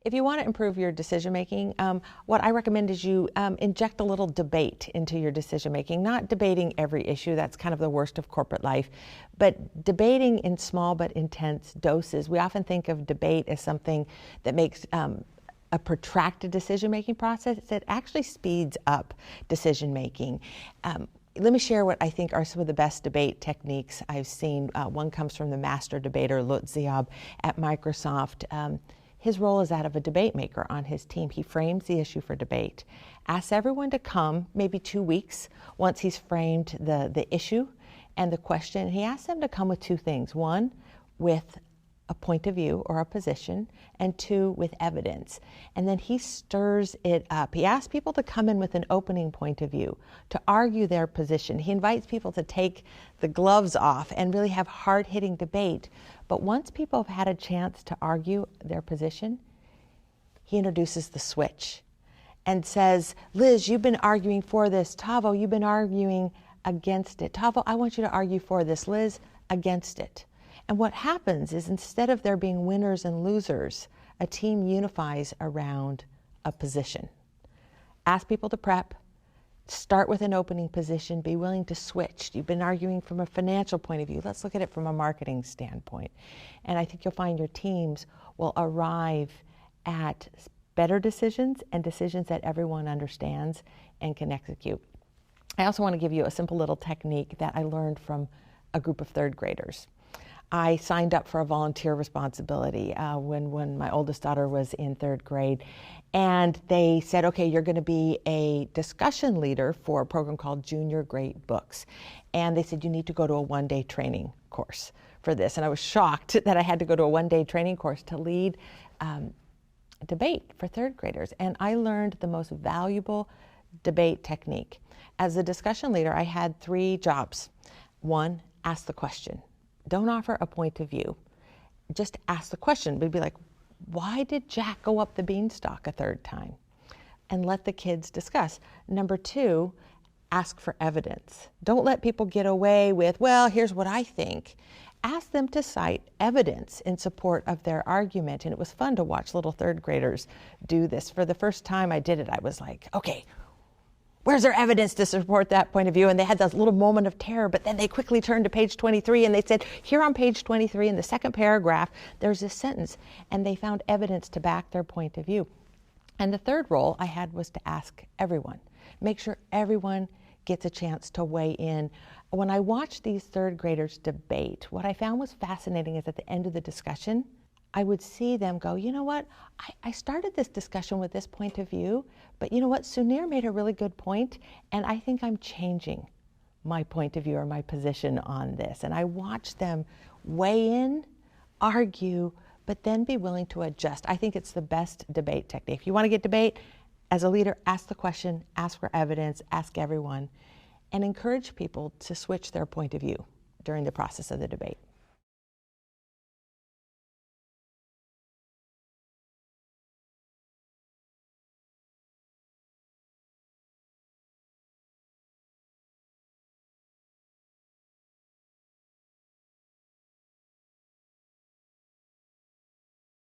If you want to improve your decision making, what I recommend is you inject a little debate into your decision making, not debating every issue. That's kind of the worst of corporate life, but debating in small but intense doses. We often think of debate as something that makes a protracted decision making process. It actually speeds up decision making. Let me share what I think are some of the best debate techniques I've seen. One comes from the master debater, Lutz Ziab at Microsoft. His role is that of a debate maker on his team. He frames the issue for debate, asks everyone to come maybe 2 weeks once he's framed the issue and the question. He asks them to come with two things. One, with a point of view or a position, and two, with evidence. And then he stirs it up. He asks people to come in with an opening point of view, to argue their position. He invites people to take the gloves off and really have hard-hitting debate. But once people have had a chance to argue their position, he introduces the switch and says, Liz, you've been arguing for this. Tavo, you've been arguing against it. Tavo, I want you to argue for this. Liz, against it. And what happens is, instead of there being winners and losers, a team unifies around a position. Ask people to prep, start with an opening position, be willing to switch. You've been arguing from a financial point of view. Let's look at it from a marketing standpoint. And I think you'll find your teams will arrive at better decisions and decisions that everyone understands and can execute. I also want to give you a simple little technique that I learned from a group of third graders. I signed up for a volunteer responsibility when my oldest daughter was in third grade. And they said, okay, you're going to be a discussion leader for a program called Junior Great Books. And they said, you need to go to a one-day training course for this. And I was shocked that I had to go to a one-day training course to lead a debate for third graders. And I learned the most valuable debate technique. As a discussion leader, I had 3 jobs. 1, ask the question. Don't offer a point of view. Just ask the question. We'd be like, why did Jack go up the beanstalk a 3rd time? And let the kids discuss. Number 2, ask for evidence. Don't let people get away with, well, here's what I think. Ask them to cite evidence in support of their argument. And it was fun to watch little 3rd graders do this. For the first time I did it, I was like, okay, where's their evidence to support that point of view? And they had this little moment of terror, but then they quickly turned to page 23 and they said, here on page 23 in the 2nd paragraph, there's this sentence. And they found evidence to back their point of view. And the 3rd role I had was to ask everyone. Make sure everyone gets a chance to weigh in. When I watched these 3rd graders debate, what I found was fascinating is at the end of the discussion, I would see them go, you know what, I started this discussion with this point of view, but you know what, Sunir made a really good point, and I think I'm changing my point of view or my position on this. And I watched them weigh in, argue, but then be willing to adjust. I think it's the best debate technique. If you want to get debate, as a leader, ask the question, ask for evidence, ask everyone, and encourage people to switch their point of view during the process of the debate.